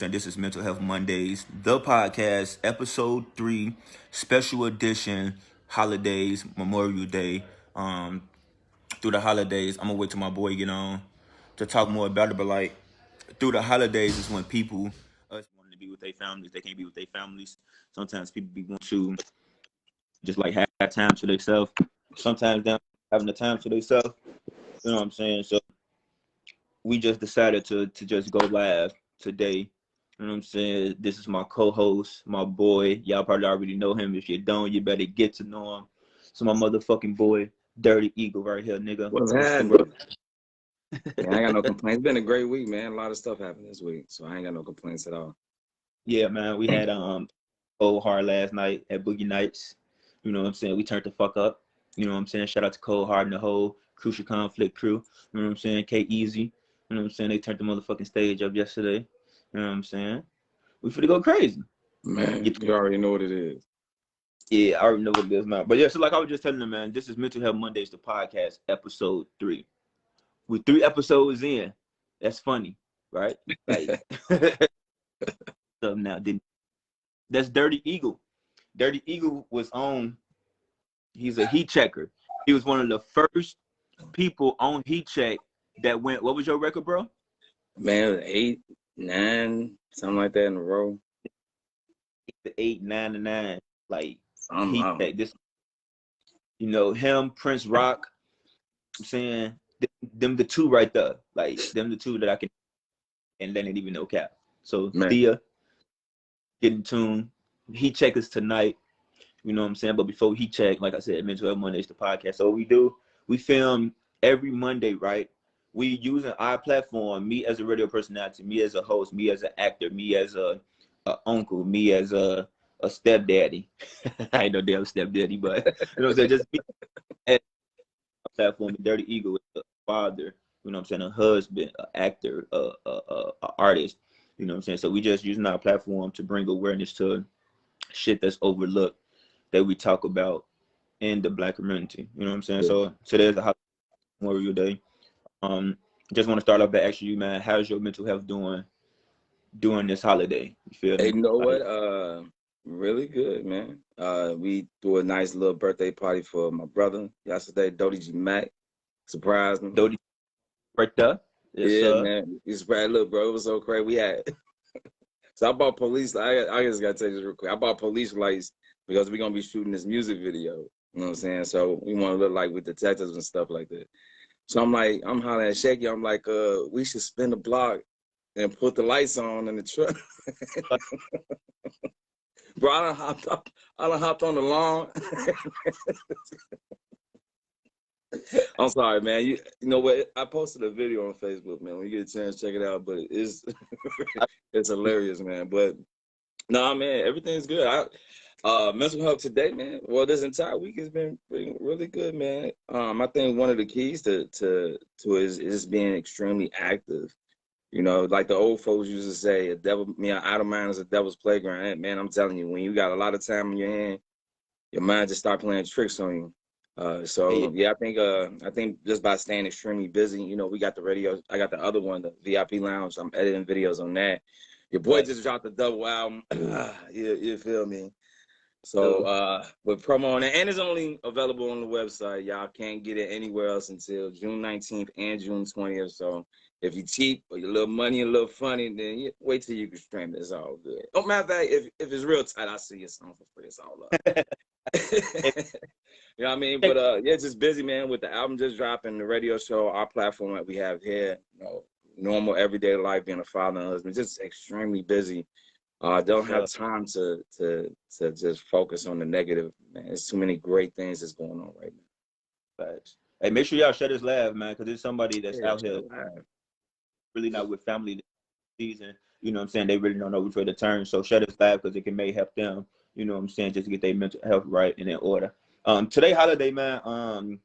And this is Mental Health Mondays, the podcast, episode 3, special edition, holidays, Memorial Day. Through the holidays, I'm gonna wait till my boy get on to talk more about it. But like through the holidays is when people us wanting to be with their families, they can't be with their families. Sometimes people be want to just like have time to themselves. Sometimes them having the time to themselves. You know what I'm saying? So we just decided to just go live today. You know what I'm saying? This is my co-host, my boy. Y'all probably already know him. If you don't, you better get to know him. So my motherfucking boy, Dirty Eagle right here, nigga. What's happening? Yeah, I ain't got no complaints. It's been a great week, man. A lot of stuff happened this week, so I ain't got no complaints at all. Yeah, man. We had Cold Hard last night at Boogie Nights. You know what I'm saying? We turned the fuck up. You know what I'm saying? Shout out to Cold Hard and the whole Crucial Conflict crew. You know what I'm saying? K-Easy. You know what I'm saying? They turned the motherfucking stage up yesterday. You know what I'm saying? We finna go crazy. Man, you already know what it is. Yeah, I already know what it is, man. But yeah, so like I was just telling them, man, this is Mental Health Mondays, the podcast, episode 3. We're 3 episodes in. That's funny, right? Like, so now, that's Dirty Eagle. Dirty Eagle was on, he's a heat checker. He was one of the first people on Heat Check that went, what was your record, bro? Man, 8, 9, something like that in a row. 8, 9 to 9. Like, Heat Check. This, you know, him, Prince Rock, I'm saying, them the two right there. Like, them the two that I can, and then ain't even no cap. So, man. Thea, getting tuned. Heat Check is tonight. You know what I'm saying? But before Heat Check, like I said, Mental Health Mondays, the podcast. So what we do, we film every Monday, right? We using our platform, me as a radio personality, me as a host, me as an actor, me as a uncle, me as a stepdaddy. I ain't no damn stepdaddy, but you know what I'm saying? Just me as a platform. Dirty Eagle is a father, you know what I'm saying? A husband, an actor, a artist, you know what I'm saying? So we just using our platform to bring awareness to shit that's overlooked that we talk about in the Black community. You know what I'm saying? Yeah. So today's a Memorial Day. Just want to start off by asking you, man, how's your mental health doing during this holiday? You feel me? Hey, you know what? Really good, man. We threw a nice little birthday party for my brother yesterday, Dodie G Mac. Surprised him. Dodie right there? Yes, yeah, sir. Man. You surprised. Look, bro, it was so crazy. We had so I bought police. I just gotta tell you this real quick. I bought police lights because we're gonna be shooting this music video. You know what I'm saying? So we want to look like with detectives and stuff like that. So I'm hollering at Shaky. I'm like, we should spin the block and put the lights on in the truck. Bro, I done hopped on the lawn. I'm sorry, man. You know what? I posted a video on Facebook, man. When you get a chance, check it out. But it's it's hilarious, man. But nah, man, everything's good. Mental health today, man. Well, this entire week has been really good, man. I think one of the keys to is being extremely active. You know, like the old folks used to say, idle mind is a devil's playground. And man, I'm telling you, when you got a lot of time in your hand, your mind just start playing tricks on you. I think just by staying extremely busy, you know, we got the radio. I got the other one, the VIP Lounge. I'm editing videos on that. Your boy just dropped the double album. You feel me? So with promo on it, and it's only available on the website. Y'all can't get it anywhere else until June 19th and June 20th. So if you cheap or you a little money, a little funny, then wait till you can stream it. It's all good. Oh, matter of fact, if it's real tight, I'll see your song for free. It's all up. You know what I mean? But yeah, just busy, man, with the album just dropping, the radio show, our platform that we have here, you know, normal everyday life, being a father and husband, just extremely busy. I don't have time to just focus on the negative, man. There's too many great things that's going on right now. Facts. Hey, make sure y'all share this live, man, because there's somebody that's out here really not with family this season. You know what I'm saying? They really don't know which way to turn. So share this live because it may help them, you know what I'm saying, just to get their mental health right and in order. Today holiday, man,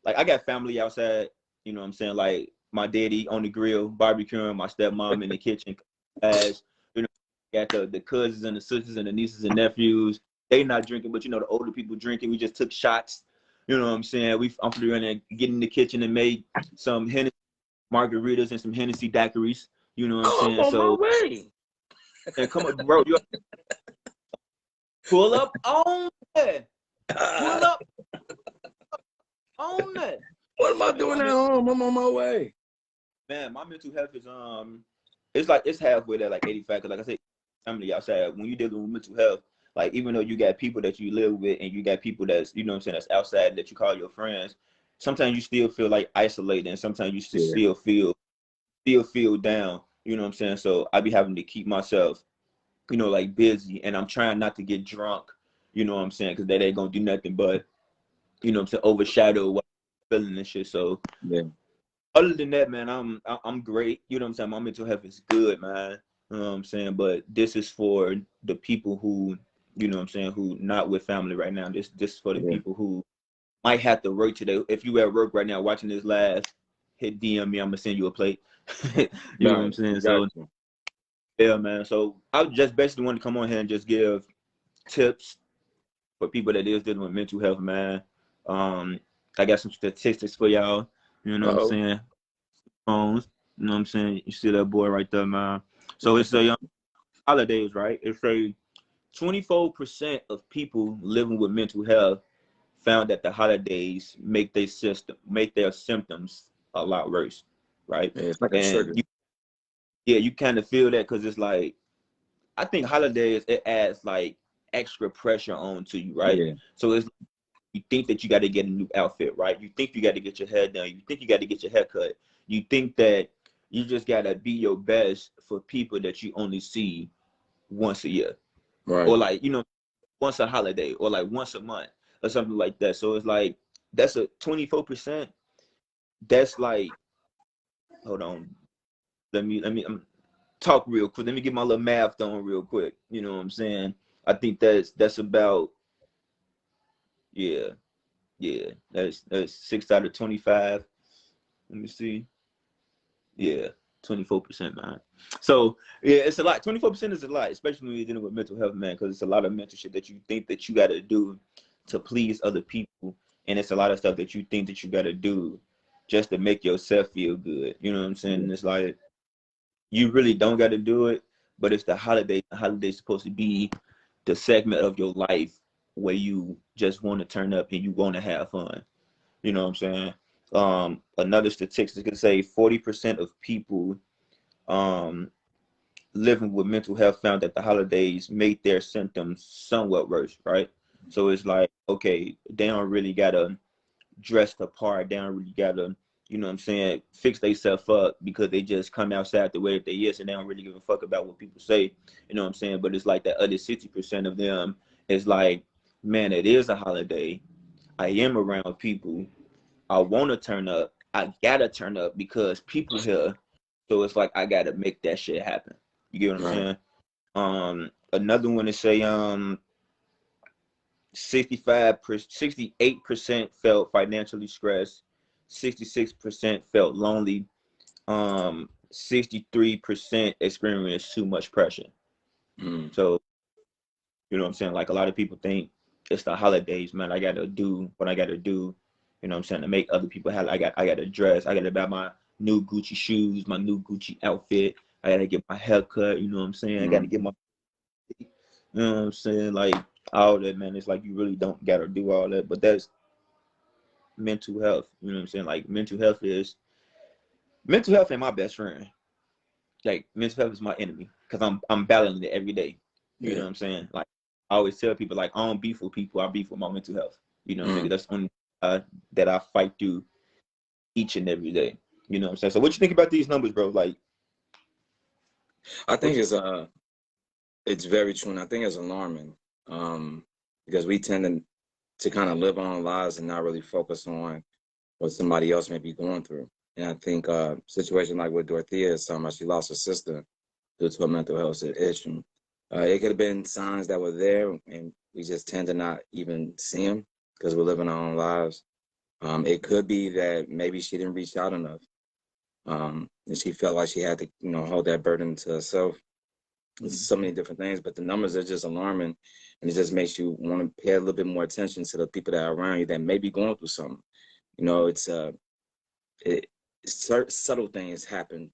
like I got family outside, you know what I'm saying, like my daddy on the grill, barbecuing, my stepmom in the kitchen, as you know, got the cousins and the sisters and the nieces and nephews. They not drinking, but you know, the older people drinking. We just took shots. You know what I'm saying? I'm flew in there, get in the kitchen and made some Hennessy margaritas and some Hennessy daiquiris. You know what I'm saying? On my way. And come on, bro, you pull up on that. Pull up on that. What am I doing at home? I'm on my way. Man, my mental health is it's like it's halfway there, like 85. Cause like I said, family outside. When you dealing with mental health, like even though you got people that you live with and you got people that's, you know what I'm saying, that's outside that you call your friends, sometimes you still feel like isolated, and sometimes you still feel down. You know what I'm saying? So I be having to keep myself, you know, like busy, and I'm trying not to get drunk. You know what I'm saying? Because that ain't gonna do nothing but, you know what I'm saying, overshadow what I'm feeling and shit. So Yeah. other than that, man, I'm great. You know what I'm saying? My mental health is good, man. You know what I'm saying? But this is for the people who, you know what I'm saying, who not with family right now. This is for the people who might have to work today. If you at work right now watching this live, hit DM me. I'm gonna send you a plate. You know what I'm saying? So yeah, man. So I just basically want to come on here and just give tips for people that is dealing with mental health, man. I got some statistics for y'all. You know what I'm saying? Phones. You know what I'm saying? You see that boy right there, man. So it's a holidays, right? It's a 24% of people living with mental health found that the holidays make their symptoms a lot worse, right? Yeah, it's like a And trigger. you kind of feel that because it's like, I think holidays, it adds like extra pressure onto you, right? Yeah. So it's, you think that you got to get a new outfit, right? You think you got to get your hair done. You think you got to get your hair cut. You think that you just got to be your best for people that you only see once a year. Right. Or like, you know, once a holiday or like once a month or something like that. So it's like, that's a 24%. That's like, hold on. Let me talk real quick. Let me get my little math on real quick. You know what I'm saying? I think that's about, yeah. That's 6 out of 25. Let me see. Yeah, 24%, man. So yeah, it's a lot. 24% is a lot, especially when you're dealing with mental health, man, because it's a lot of mental shit that you think that you got to do to please other people, and it's a lot of stuff that you think that you got to do just to make yourself feel good. You know what I'm saying? And it's like, you really don't got to do it, but it's the holiday. The holiday's supposed to be the segment of your life where you just want to turn up and you want to have fun. You know what I'm saying? Another statistic could say 40% of people living with mental health found that the holidays made their symptoms somewhat worse, right? So it's like, okay, they don't really gotta dress the part, they don't really gotta, you know what I'm saying, fix themselves up because they just come outside the way that they is, and they don't really give a fuck about what people say, you know what I'm saying? But it's like that other 60% of them is like, man, it is a holiday. I am around people. I want to turn up. I gotta turn up because people here. So it's like I gotta make that shit happen. You get what I'm saying? Another one to say 68% felt financially stressed, 66% felt lonely, 63% experienced too much pressure. So, you know what I'm saying? Like a lot of people think it's the holidays, man. I gotta do what I gotta do, you know what I'm saying, to make other people happy. I gotta dress, I gotta buy my new Gucci shoes, my new Gucci outfit, I gotta get my hair cut, you know what I'm saying? I gotta get my, you know what I'm saying? Like all that, man. It's like you really don't gotta do all that, but that's mental health, you know what I'm saying? Like mental health ain't my best friend. Like mental health is my enemy because I'm battling it every day. You know what I'm saying? Like I always tell people, like I don't beef with people, I beef with my mental health. You know what I'm saying? That's one that I fight through each and every day. You know what I'm saying? So what you think about these numbers, bro? Like, I think it's very true, and I think it's alarming because we tend to kind of live our own lives and not really focus on what somebody else may be going through. And I think a situation like what Dorothea is talking about, she lost her sister due to a mental health issue. It could have been signs that were there, and we just tend to not even see them because we're living our own lives. It could be that maybe she didn't reach out enough, and she felt like she had to, hold that burden to herself. So many different things, but the numbers are just alarming, and it just makes you want to pay a little bit more attention to the people that are around you that may be going through something. It's subtle things happen,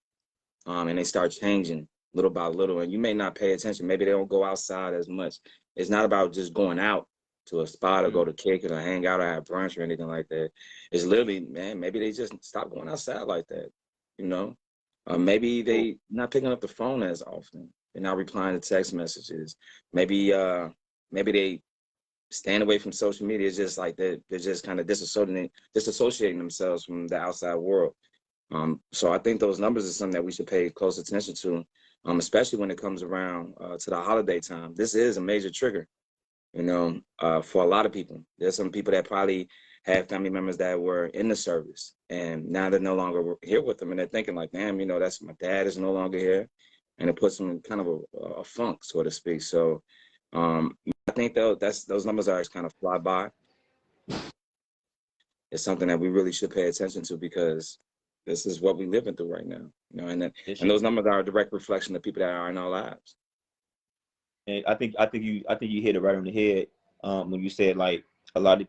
and they start changing little by little, and you may not pay attention. Maybe they don't go outside as much. It's not about just going out to a spot or go to kick it or hang out or have brunch or anything like that. It's literally, man, maybe they just stop going outside like that, you know? Maybe they not picking up the phone as often. They're not replying to text messages. Maybe they staying away from social media. It's just like they're just kind of disassociating themselves from the outside world. So I think those numbers are something that we should pay close attention to, especially when it comes around to the holiday time. This is a major trigger, you know, for a lot of people. There's some people that probably have family members that were in the service, and now they're no longer here with them, and they're thinking like, damn, you know, that's my dad is no longer here, and it puts them in kind of a funk, so to speak. So I think though those numbers are kind of fly by. It's something that we really should pay attention to because this is what we're living through right now, you know, and those numbers are a direct reflection of people that are in our lives. And I think you hit it right on the head when you said like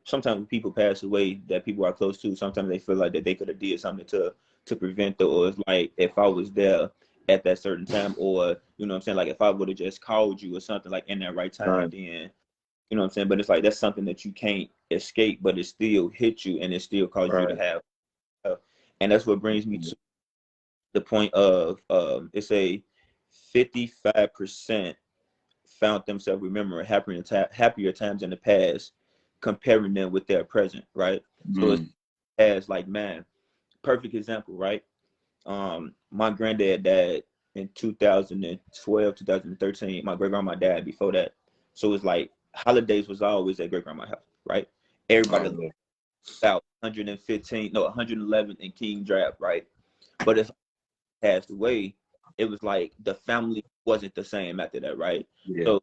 sometimes when people pass away that people are close to, sometimes they feel like that they could have did something to prevent it, or it's like if I was there at that certain time, or you know what I'm saying, like if I would have just called you or something like in that right time, Right. then you know what I'm saying. But it's like that's something that you can't escape, but it still hit you and it still causes you to have, and that's what brings me to the point of it's a 55% found themselves remembering happier times in the past, comparing them with their present, right? So it's as like, man, perfect example, right? My granddad died in 2012, 2013. My great grandma died before that. So it's like holidays was always at great grandma's house, right? Everybody about 111 in King Draft, right? But if passed away, it was like the family wasn't the same after that, right? Yeah. So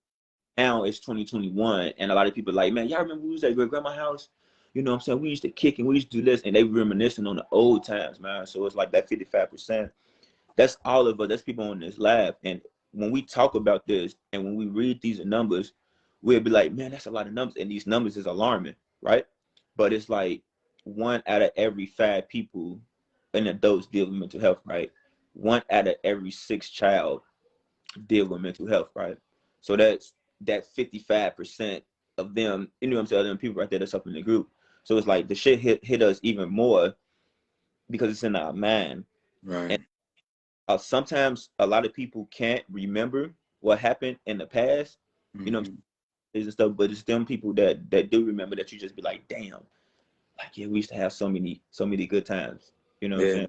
now it's 2021, and a lot of people are like, man, y'all remember we was at great grandma's house? You know what I'm saying? We used to kick and we used to do this, and they reminiscing on the old times, man. So it's like that 55%. That's all of us. That's people on this lab. And when we talk about this and when we read these numbers, we'll be like, man, that's a lot of numbers. And these numbers is alarming, right? But it's like 1 out of every 5 people in adults deal with mental health, right? 1 out of every 6 child deal with mental health, right? So that's that 55% of them, you know what I'm saying, them people right there that's up in the group. So it's like the shit hit us even more because it's in our mind. Right. And sometimes a lot of people can't remember what happened in the past, you know, and stuff, but it's them people that do remember, that you just be like, damn, like, yeah, we used to have so many good times, you know what I'm saying?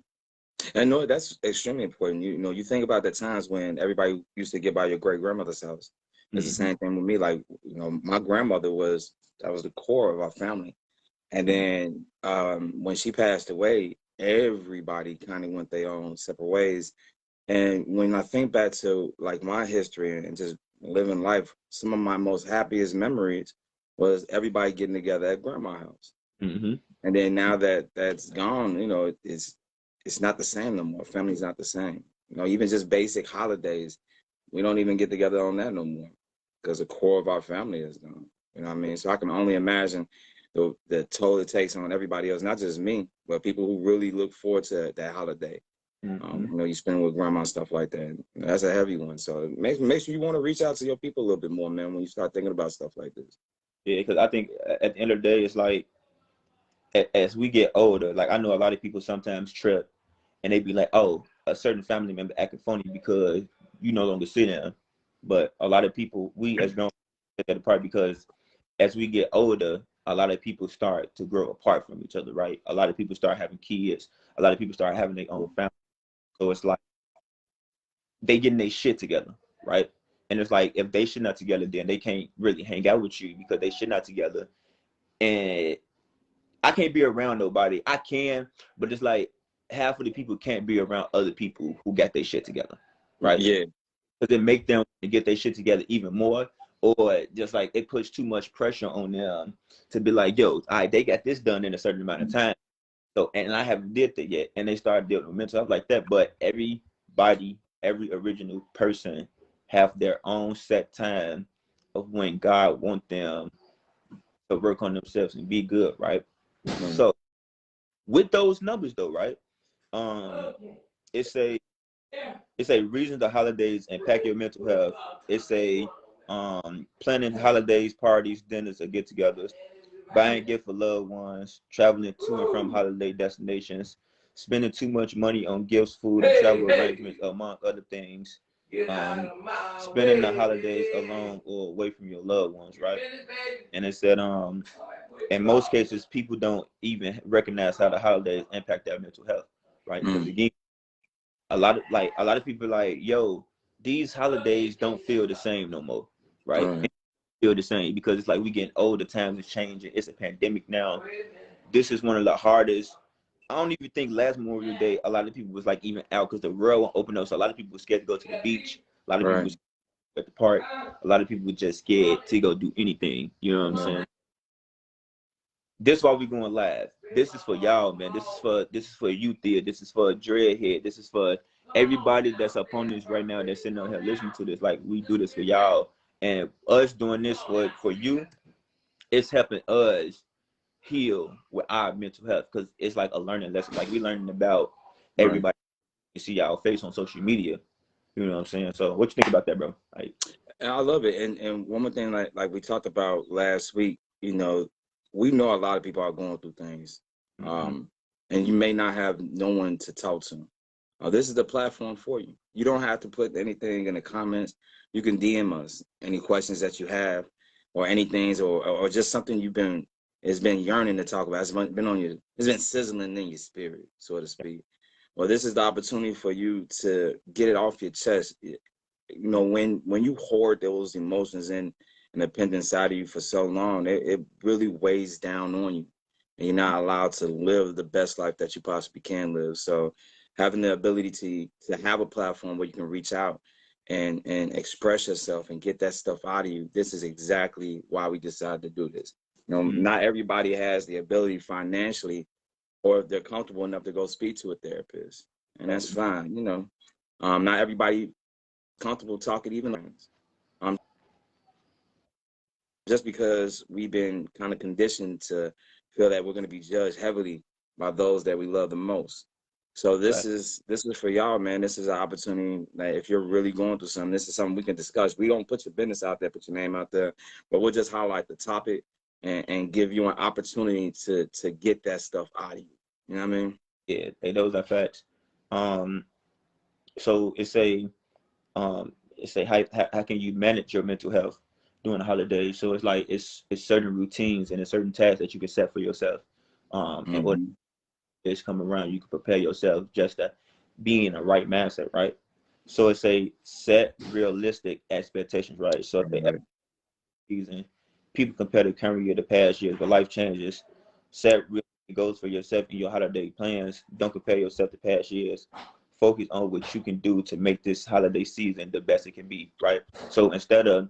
And no, that's extremely important. You know, you think about the times when everybody used to get by your great grandmother's house. It's the same thing with me. Like, you know, my grandmother was the core of our family. And then when she passed away, everybody kind of went their own separate ways. And when I think back to like my history and just living life, some of my most happiest memories was everybody getting together at grandma's house. And then now that that's gone, you know, it's not the same no more. Family's not the same. You know, even just basic holidays, we don't even get together on that no more because the core of our family is gone. You know what I mean? So I can only imagine the toll it takes on everybody else, not just me, but people who really look forward to that holiday. You know, you spend with grandma and stuff like that. You know, that's a heavy one. So make sure you want to reach out to your people a little bit more, man, when you start thinking about stuff like this. Yeah, because I think at the end of the day, it's like as we get older, like I know a lot of people sometimes trip and they be like, oh, a certain family member acting funny because you no longer see them. But a lot of people, we as grown take that apart because as we get older, a lot of people start to grow apart from each other, right? A lot of people start having kids. A lot of people start having their own family. So it's like they getting their shit together, right? And it's like if they shit not together, then they can't really hang out with you because they shit not together. And I can't be around nobody. I can, but it's like half of the people can't be around other people who got their shit together, right? Yeah. Because it make them get their shit together even more, or just like it puts too much pressure on them to be like, yo, all right, they got this done in a certain amount of time. So, and I haven't did that yet, and they started dealing with mental health like that. But everybody, every original person, have their own set time of when God want them to work on themselves and be good, right? So with those numbers though, right? It's a it's a reason the holidays impact your mental health. It's a planning holidays, parties, dinners, or get-togethers, buying gifts for loved ones, traveling to and from holiday destinations, spending too much money on gifts, food, and travel arrangements, among other things. Spending the holidays alone or away from your loved ones, right? And it said, in most cases, people don't even recognize how the holidays impact their mental health, right? Because again, a lot of people like, yo, these holidays don't feel the same no more, right? Feel the same because it's like we getting older, times is changing. It's a pandemic now. This is one of the hardest. I don't even think last Memorial Day a lot of people was like even out because the world won't open up. So a lot of people were scared to go to the beach. A lot of people was at the park. A lot of people were just scared to go do anything. You know what I'm saying? This is why we going live. This is for y'all, man. This is for you, Thea. This is for Dreadhead. This is for everybody that's up on this right now that's sitting out here listening to this. Like, we do this for y'all. And us doing this for you, it's helping us heal with our mental health because it's like a learning lesson. Like, we learning about everybody you see y'all face on social media. You know what I'm saying? So what you think about that, bro? Like, and I love it. And one more thing, like we talked about last week, you know, we know a lot of people are going through things. And you may not have no one to talk to. This is the platform for you. You don't have to put anything in the comments. You can DM us any questions that you have, or anything, or just something it's been yearning to talk about. It's been sizzling in your spirit, so to speak. Well, this is the opportunity for you to get it off your chest. You know, when you hoard those emotions and the pent inside of you for so long, it really weighs down on you, and you're not allowed to live the best life that you possibly can live. So having the ability to have a platform where you can reach out and express yourself and get that stuff out of you, this is exactly why we decided to do this. You know, not everybody has the ability financially, or if they're comfortable enough to go speak to a therapist, and that's fine. You know, not everybody comfortable talking even just because we've been kind of conditioned to feel that we're going to be judged heavily by those that we love the most. So this is for y'all, man. This is an opportunity that if you're really going through something, this is something we can discuss. We don't put your business out there, put your name out there, but we'll just highlight the topic and give you an opportunity to get that stuff out of you. You know what I mean? Yeah, those are facts. So it's a how can you manage your mental health during the holidays? So it's like it's certain routines and it's certain tasks that you can set for yourself. In order to come around, you can prepare yourself just to be in the right mindset, right? So it's a set realistic expectations, right? So if every season people compare the current year to past years, but life changes. Set real goals for yourself and your holiday plans. Don't compare yourself to past years. Focus on what you can do to make this holiday season the best it can be, right? So instead of,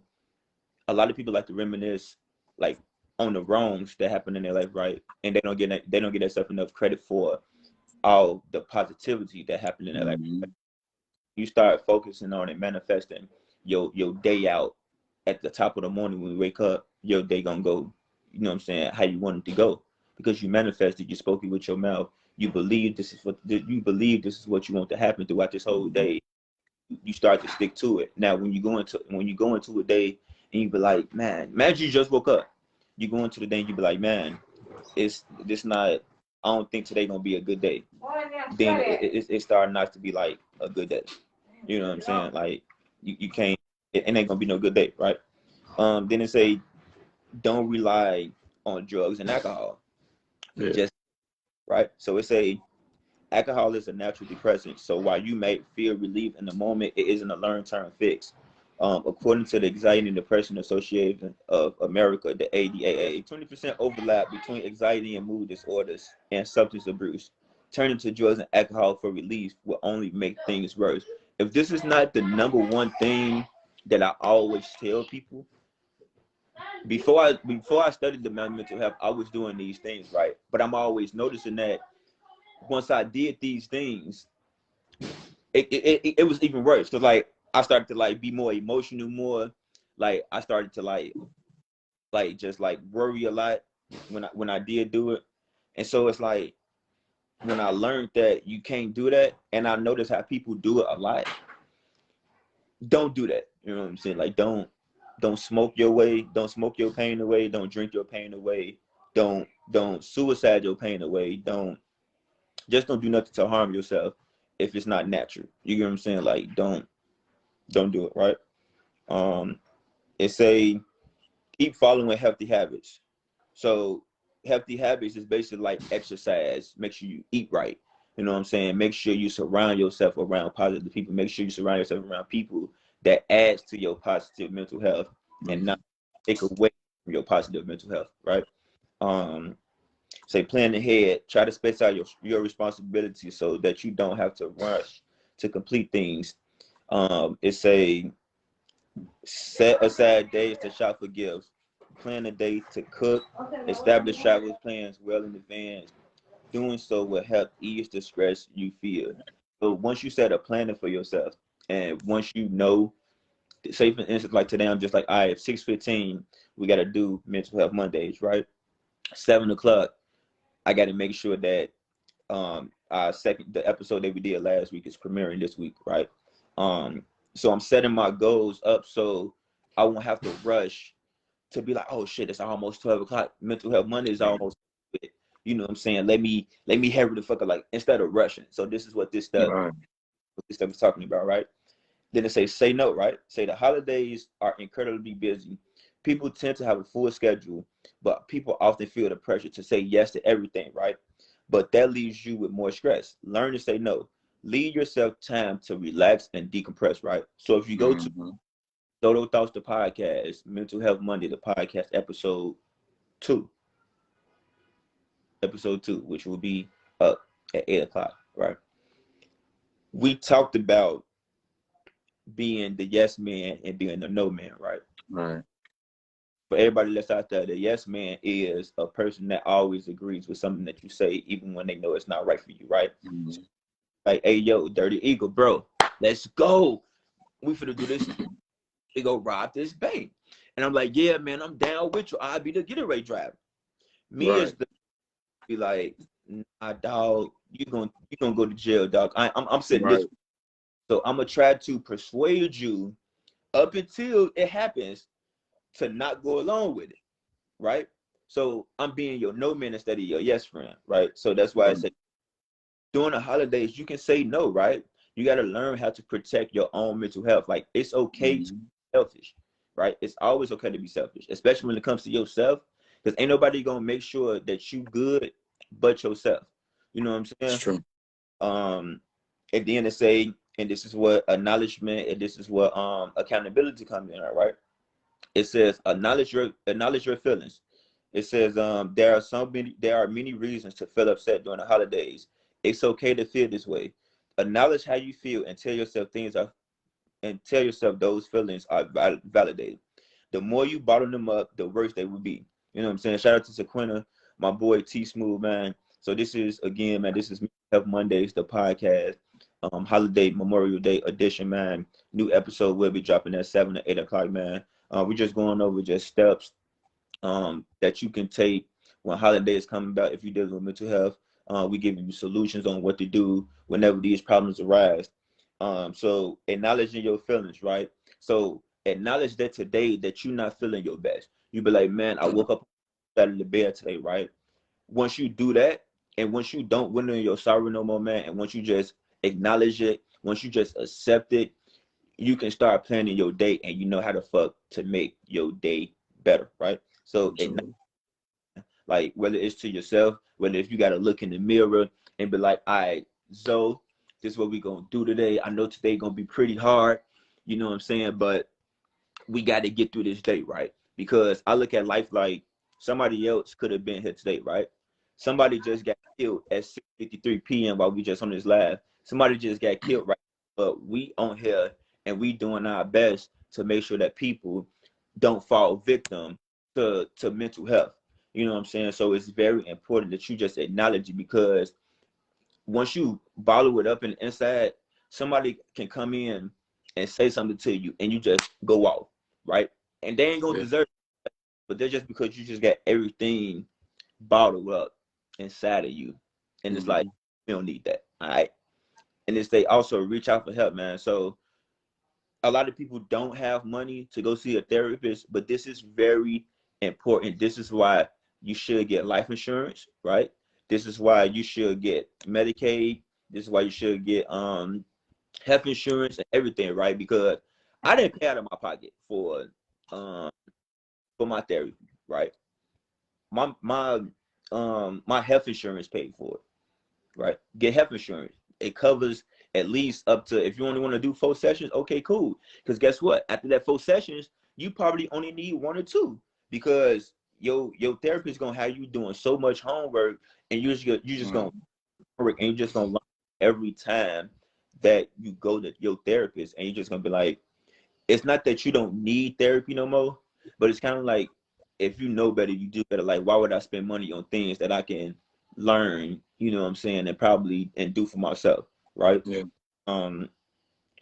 a lot of people like to reminisce like on the wrongs that happen in their life, right? And they don't get themselves enough credit for all the positivity that happened in their life. You start focusing on and manifesting your day out at the top of the morning when you wake up, your day gonna go, you know what I'm saying, how you want it to go. Because you manifested, you spoke it with your mouth, you believe this is what you want to happen throughout this whole day. You start to stick to it. Now when you go into a day and you be like, man, imagine you just woke up. You go into the day and you be like, man, it's this not, I don't think today gonna be a good day. Then it started not to be like a good day. You know what I'm saying? Like you can't, it ain't gonna be no good day, right? Then it say don't rely on drugs and alcohol. Just right. So it say alcohol is a natural depressant. So while you may feel relief in the moment, it isn't a long-term fix. According to the Anxiety and Depression Association of America, the ADAA, 20% overlap between anxiety and mood disorders and substance abuse. Turning to drugs and alcohol for relief will only make things worse. If this is not the number one thing that I always tell people, before I studied the mental health, I was doing these things, right? But I'm always noticing that once I did these things, it was even worse. So like I started to like be more emotional, more like I started to like just like worry a lot when I did do it. And so it's like when I learned that you can't do that, and I noticed how people do it a lot. don't do that. You know what I'm saying? Like, don't smoke your way. Don't smoke your pain away. Don't drink your pain away. Don't suicide your pain away. Don't do nothing to harm yourself if it's not natural. You get what I'm saying? Like, don't do it, right? It's a keep following healthy habits. So healthy habits is basically like exercise. Make sure you eat right. You know what I'm saying? Make sure you surround yourself around positive people. Make sure you surround yourself around people that adds to your positive mental health and not take away from your positive mental health, right? Um, Say plan ahead, try to space out your responsibilities so that you don't have to rush to complete things. It's a set aside days to shop for gifts, plan a day to cook, establish travel plans well in advance. Doing so will help ease the stress you feel. So once you set a planning for yourself, and once you know, say for instance, like today, I'm just like, all right, at 6:15, we got to do mental health Mondays, right? 7 o'clock, I got to make sure that the episode that we did last week is premiering this week, right? So I'm setting my goals up so I won't have to rush to be like, oh shit, it's almost 12 o'clock. Mental health Monday is almost, you know what I'm saying? Let me hurry the fuck up, like, instead of rushing. So this is what this stuff is talking about, right? Then it says say no, right? Say the holidays are incredibly busy. People tend to have a full schedule, but people often feel the pressure to say yes to everything, right? But that leaves you with more stress. Learn to say no. Leave yourself time to relax and decompress, right? So if you go to Dodo Thoughts, the podcast, Mental Health Monday, the podcast, two, episode 2, which will be up at 8 o'clock, right? We talked about being the yes man and being the no man, right? Right. For everybody that's out there, the yes man is a person that always agrees with something that you say, even when they know it's not right for you, right? Like, hey, yo, Dirty Eagle, bro, let's go. We finna do this. We go rob this bank. And I'm like, yeah, man, I'm down with you. I'll be the getaway driver. Me as the be like, nah, dog, you gonna go to jail, dog. I'm sitting this. So I'm gonna try to persuade you up until it happens to not go along with it, right? So I'm being your no man instead of your yes friend, right? So that's why I say during the holidays you can say no, right? You got to learn how to protect your own mental health. Like, it's okay to be selfish, right? It's always okay to be selfish, especially when it comes to yourself, because ain't nobody gonna make sure that you good but yourself. You know what I'm saying? It's true. At the end of say, and this is what acknowledgement and this is what accountability comes in, right? It says acknowledge your feelings. It says there are many reasons to feel upset during the holidays. It's okay to feel this way. Acknowledge how you feel and tell yourself those feelings are validated. The more you bottle them up, the worse they will be. You know what I'm saying? Shout out to Sequina, my boy T Smooth, man. So this is, again, man, this is Mental Health Mondays, the podcast, holiday Memorial Day edition, man. New episode will be dropping at 7 to 8 o'clock, man. We're just going over just steps that you can take when holidays come about if you're dealing with mental health. We give you solutions on what to do whenever these problems arise. So acknowledging your feelings, right? So acknowledge that today that you're not feeling your best. You be like, man, I woke up out of the bed today, right? Once you do that, and once you don't win in your sorrow no more, man, and once you just acknowledge it, once you just accept it, you can start planning your day, and you know how the fuck to make your day better, right? So, like, whether it's to yourself, whether if you got to look in the mirror and be like, all right, Zoe, this is what we gonna do today. I know today gonna be pretty hard, you know what I'm saying? But we got to get through this day, right? Because I look at life like somebody else could have been here today, right? Somebody just got killed at 6:53 p.m. while we just on this live. Somebody just got killed, right? But we on here and we doing our best to make sure that people don't fall victim to mental health. You know what I'm saying? So it's very important that you just acknowledge it, because once you bottle it up in the inside, somebody can come in and say something to you and you just go off, right? And they ain't gonna deserve it, but they're just because you just got everything bottled up inside of you. And it's like, we don't need that. All right. And it's they also reach out for help, man. So a lot of people don't have money to go see a therapist, but this is very important. This is why you should get life insurance, right? This is why you should get Medicaid. This is why you should get health insurance and everything, right? Because I didn't pay out of my pocket um for my therapy, right? My health insurance paid for it, right? Get health insurance. It covers at least up to, if you only want to do 4 sessions, okay, cool. Because guess what? After that 4 sessions, you probably only need 1 or 2 because your therapist gonna have you doing so much homework, and you just gonna work, and you just gonna learn every time that you go to your therapist, and you're just gonna be like, it's not that you don't need therapy no more, but it's kind of like, if you know better, you do better. Like, why would I spend money on things that I can learn, you know what I'm saying, and probably and do for myself, right? Yeah.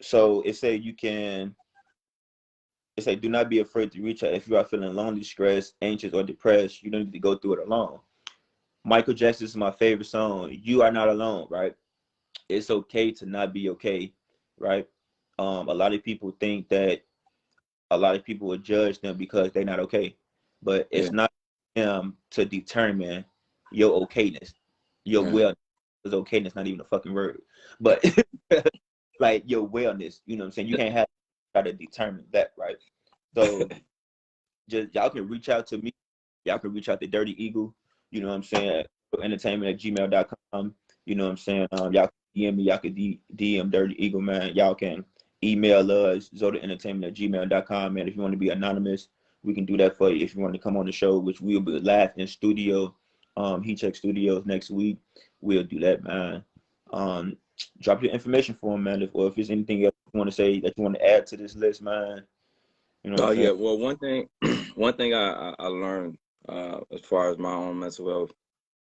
So it say do not be afraid to reach out if you are feeling lonely, stressed, anxious, or depressed. You don't need to go through it alone. Michael Jackson's my favorite song. You are not alone, right? It's okay to not be okay, right? A lot of people think that a lot of people will judge them because they're not okay, but Yeah. it's not them to determine your okayness, your Yeah. well. Because okayness not even a fucking word, but like your wellness. You know what I'm saying? You can't have try to determine that, right? So just y'all can reach out to me. Y'all can reach out to Dirty Eagle. You know what I'm saying? Entertainment@gmail.com. You know what I'm saying? Y'all can DM me. Y'all can DM Dirty Eagle, man. Y'all can email us, zodaentertainment@gmail.com, man. If you want to be anonymous, we can do that for you. If you want to come on the show, which we'll be live in studio, Heat Check Studios next week, we'll do that, man. Drop your information for him, man. If there's anything else you want to say that you want to add to this list, man. You know what Oh I'm saying? yeah. Well, one thing, one thing I learned as far as my own mental health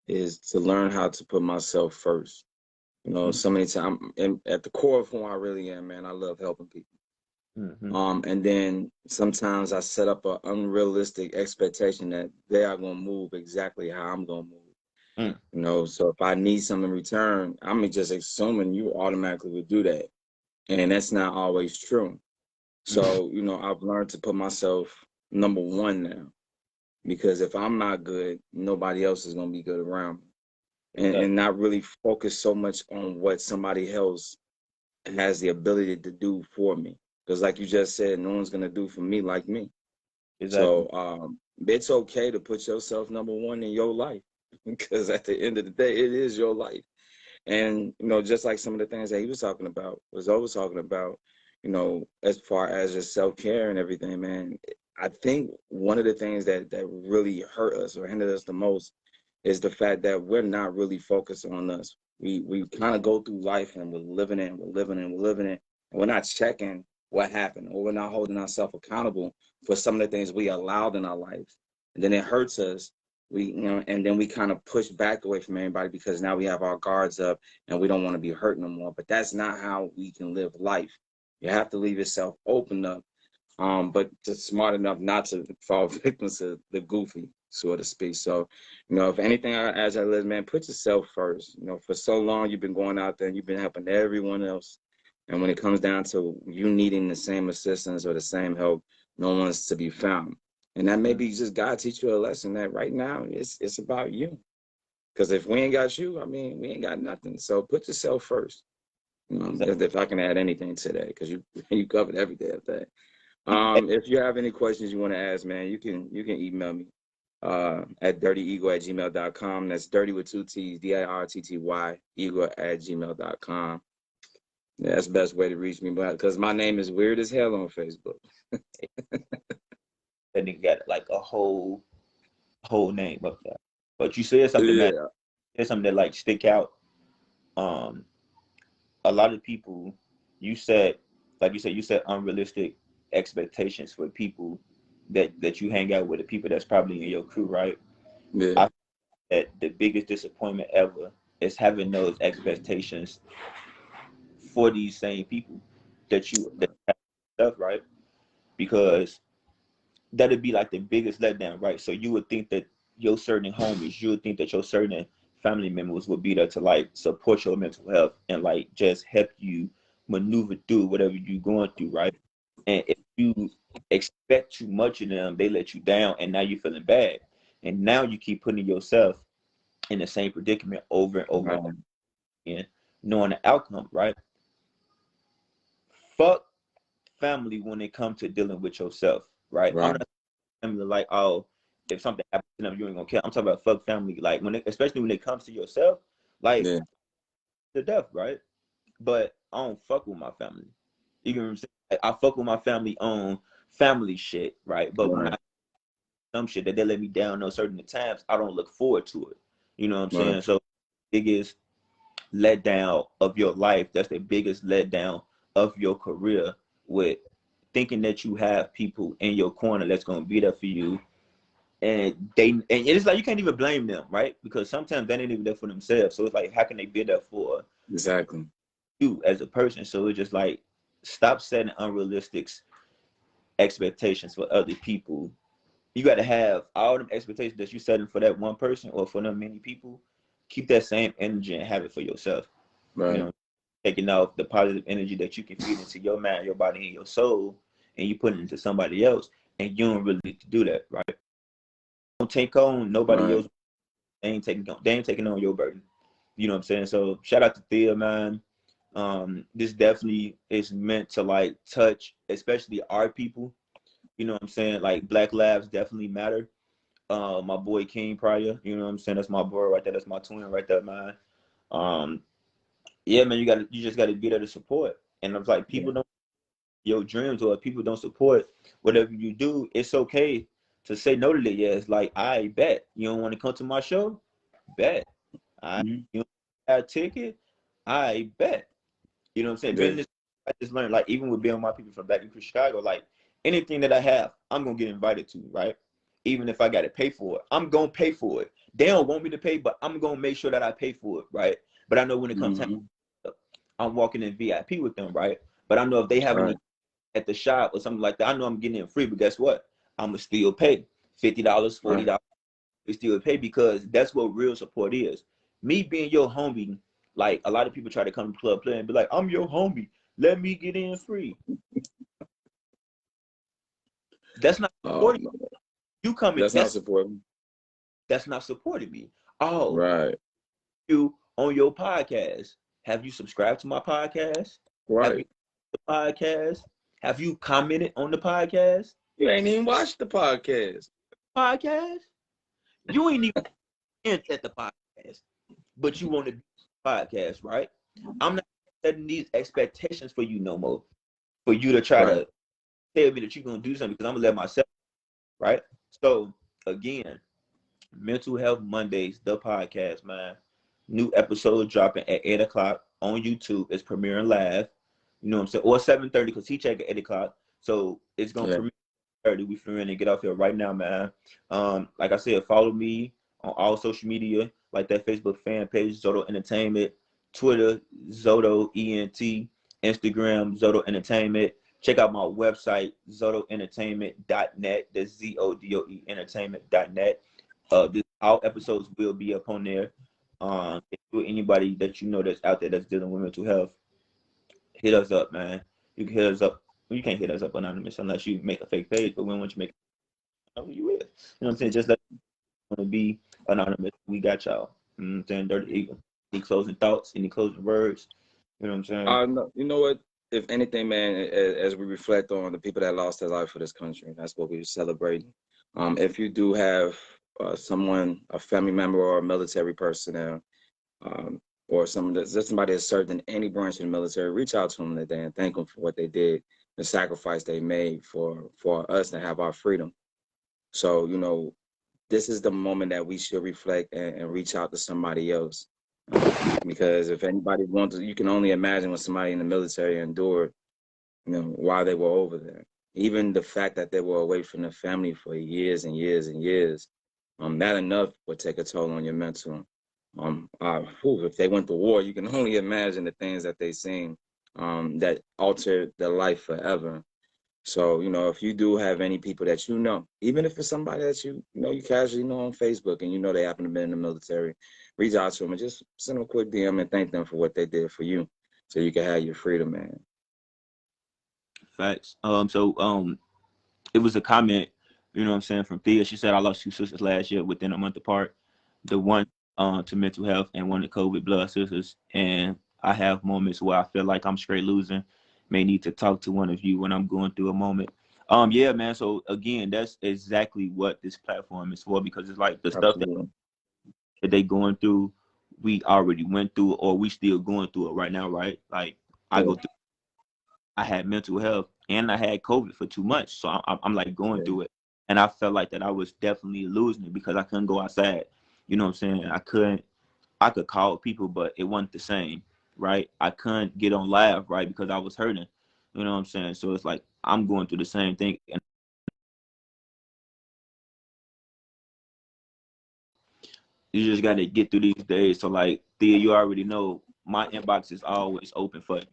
is to learn how to put myself first. You know, so many times, at the core of who I really am, man, I love helping people. Mm-hmm. And then sometimes I set up an unrealistic expectation that they are gonna move exactly how I'm gonna move. Mm. You know, so if I need something in return, I'm just assuming you automatically would do that, and that's not always true. So, you know, I've learned to put myself number one now, because if I'm not good, nobody else is gonna be good around me, Exactly. and not really focus so much on what somebody else has the ability to do for me. Because like you just said, no one's gonna do for me like me. Exactly. So it's okay to put yourself number one in your life, because at the end of the day, it is your life. And you know, just like some of the things that he was talking about, was always talking about, you know, as far as just self-care and everything, man. I think one of the things that really hurt us or hindered us the most is the fact that we're not really focused on us. We kind of go through life and we're living it, and we're living it, and we're living it, and we're not checking what happened, or we're not holding ourselves accountable for some of the things we allowed in our lives. And then it hurts us. And then we kind of push back away from everybody because now we have our guards up and we don't want to be hurt no more. But that's not how we can live life. You have to leave yourself open up, but just smart enough not to fall victim to the goofy, so to speak. So, you know, if anything, as I live, man, put yourself first. You know, for so long you've been going out there and you've been helping everyone else. And when it comes down to you needing the same assistance or the same help, no one's to be found. And that maybe just God teach you a lesson that right now it's about you. Because if we ain't got you, I mean, we ain't got nothing. So put yourself first. Exactly. If I can add anything to that, because you covered everything of that. If you have any questions you want to ask, man, you can email me at dirtyeagle@gmail.com. That's dirty with 2 T's, DIRTTY, eagle@gmail.com. Yeah, that's the best way to reach me, but because my name is weird as hell on Facebook. That nigga got like a whole name up there. But you said something, man. Yeah. Said something that like stick out. Um, a lot of people, you said, like you said unrealistic expectations for people that you hang out with, the people that's probably in your crew, right? Yeah. I think that the biggest disappointment ever is having those expectations for these same people that have stuff, right? Because that'd be like the biggest letdown, right? So you would think that your certain homies, you would think that your certain family members would be there to like support your mental health and like just help you maneuver through whatever you're going through, right? And if you expect too much of them, they let you down, and now you're feeling bad. And now you keep putting yourself in the same predicament over and over Right. again, knowing the outcome, right? Fuck family when it comes to dealing with yourself, right? I'm Right. not family like, oh, if something happens to them, you ain't gonna care. I'm talking about fuck family, like especially when it comes to yourself, like Yeah. to death, right? But I don't fuck with my family. You know what I'm saying? Like, I fuck with my family on family shit, right? But when Right. I some shit that they let me down on certain times, I don't look forward to it. You know what I'm Right. saying? So biggest letdown of your life, that's the biggest letdown of your career, with thinking that you have people in your corner that's gonna be there for you. And it's like you can't even blame them, right? Because sometimes they ain't even there for themselves. So it's like, how can they be there for Exactly. you as a person? So it's just like, stop setting unrealistic expectations for other people. You got to have all them expectations that you setting for that one person or for them many people. Keep that same energy and have it for yourself. You Right. know, taking off the positive energy that you can feed into your mind, your body, and your soul, and you put it into somebody else, and you don't really need to do that, right? Don't take on nobody Right. else. They ain't taking on your burden. You know what I'm saying? So shout out to Thea, man. This definitely is meant to like touch, especially our people. You know what I'm saying? Like Black Lives definitely matter. My boy King Pryor, you know what I'm saying? That's my boy right there. That's my twin right there, man. Um, yeah, man, you just gotta be there to support. And it's like, Yeah. people don't your dreams, or if people don't support whatever you do, it's okay to say no to that. Yeah, it's like, I bet you don't want to come to my show, bet. I Mhm. You don't have a ticket, I bet. You know what I'm saying? Yeah. Business, I just learned, like, even with being my people from back in Chicago, like, anything that I have, I'm gonna get invited to, right? Even if I gotta pay for it, I'm gonna pay for it. They don't want me to pay, but I'm gonna make sure that I pay for it, right? But I know when it comes time, Mhm. I'm walking in VIP with them, right? But I know if they have Right. any at the shop or something like that, I know I'm getting it free. But guess what? I'm gonna still pay $50, Right. $40. We still pay, because that's what real support is. Me being your homie, like, a lot of people try to come to club play and be like, I'm your homie, let me get in free. That's not Oh, supporting no. you coming. That's not supporting. That's not supporting me. Oh, Right. you on your podcast? Have you subscribed to my podcast? Have you Right. the podcast? Have you commented on the podcast? You ain't even watched the podcast. Podcast? You ain't even at the podcast, but you want to be podcast, right? I'm not setting these expectations for you no more. For you to try Right. to tell me that you're gonna do something, because I'm gonna let myself, right? So again, Mental Health Mondays, the podcast, man. New episode dropping at 8 o'clock on YouTube. It's premiering live. You know what I'm saying? Or 7:30, because he check at 8 o'clock. So it's gonna Yeah. premiere 30. We finna get off here right now, man. Like I said, follow me on all social media, like that Facebook fan page, Zoto Entertainment, Twitter, Zoto ENT, Instagram, Zoto Entertainment. Check out my website, zotoentertainment.net. That's ZODOE entertainment.net. All episodes will be up on there. If you anybody that you know that's out there that's dealing with mental health, hit us up, man. You can hit us up. You can't hit us up anonymous unless you make a fake page, but we want you to make know who you is. You know what I'm saying? Just let want to be anonymous. We got y'all. You know what I'm saying? Dirty Eagle. Any closing thoughts? Any closing words? You know what I'm saying? No, you know what? If anything, man, as we reflect on the people that lost their life for this country, that's what we're celebrating. If you do have someone, a family member or a military personnel, or somebody that's served in any branch of the military, reach out to them today and thank them for what they did, the sacrifice they made for us to have our freedom. So, you know, this is the moment that we should reflect and reach out to somebody else. Because if anybody wants to, you can only imagine what somebody in the military endured, you know, while they were over there. Even the fact that they were away from their family for years and years and years, that enough would take a toll on your mental. If they went to war, you can only imagine the things that they seen that altered their life forever. So, you know, if you do have any people that you know, even if it's somebody that you know, you casually know on Facebook and you know they happen to be in the military, reach out to them and just send them a quick DM and thank them for what they did for you so you can have your freedom, man. Facts. It was a comment, you know what I'm saying, from Thea. She said, I lost 2 sisters last year within a month apart. The one to mental health and one to COVID, blood sisters. And I have moments where I feel like I'm straight losing. May need to talk to one of you when I'm going through a moment. Yeah, man. So again, that's exactly what this platform is for, because it's like the stuff Absolutely. that they going through, we already went through, or we still going through it right now, right? Like I had mental health and I had COVID for 2 months, so I'm like going through it, and I felt like that I was definitely losing it because I couldn't go outside. You know what I'm saying? I could call people, but it wasn't the same, right? I couldn't get on live, right, because I was hurting. You know what I'm saying? So it's like I'm going through the same thing, and you just got to get through these days. So like Thea, you already know my inbox is always open for you.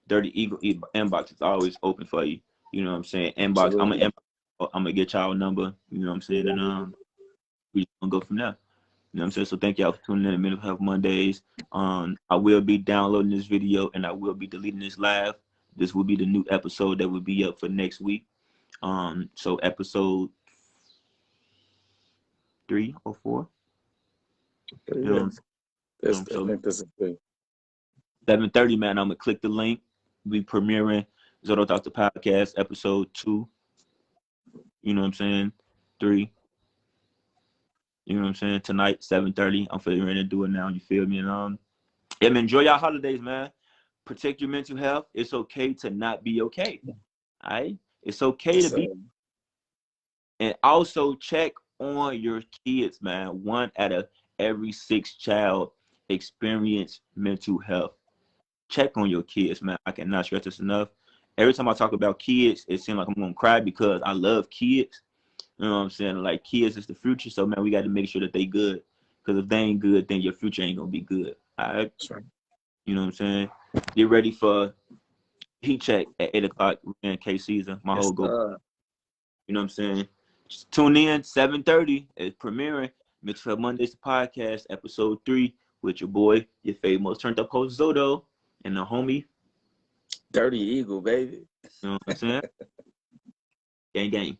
Dirty Eagle inbox is always open for you. You know what I'm saying? Inbox. I'm gonna get y'all number. You know what I'm saying? And we just gonna go from there. You know what I'm saying? So thank y'all for tuning in to Mental Health Mondays. I will be downloading this video and I will be deleting this live. This will be the new episode that will be up for next week. So episode 3 or 4. You know what I'm saying? I think this is big. 7:30, man. I'm gonna click the link. We premiering Zoto Talks the Podcast episode 2. You know what I'm saying? 3. You know what I'm saying? Tonight, 7:30. I'm feeling ready to do it now. You feel me? And yeah, man, enjoy your holidays, man. Protect your mental health. It's okay to not be okay. All right? It's okay to be. And also check on your kids, man. 1 out of every 6 child experience mental health. Check on your kids, man. I cannot stress this enough. Every time I talk about kids, it seems like I'm gonna cry because I love kids. You know what I'm saying? Like, kids is the future, so man, we got to make sure that they good. Because if they ain't good, then your future ain't gonna be good. All right? That's right. You know what I'm saying? Get ready for Heat Check at 8 o'clock in K season. My whole goal. You know what I'm saying? Just tune in 7:30. It's premiering Mental Health Mondays podcast, episode 3, with your boy, your favorite most turned up host Zoto, and the homie Dirty Eagle, baby. You know what I'm saying? Gang, gang.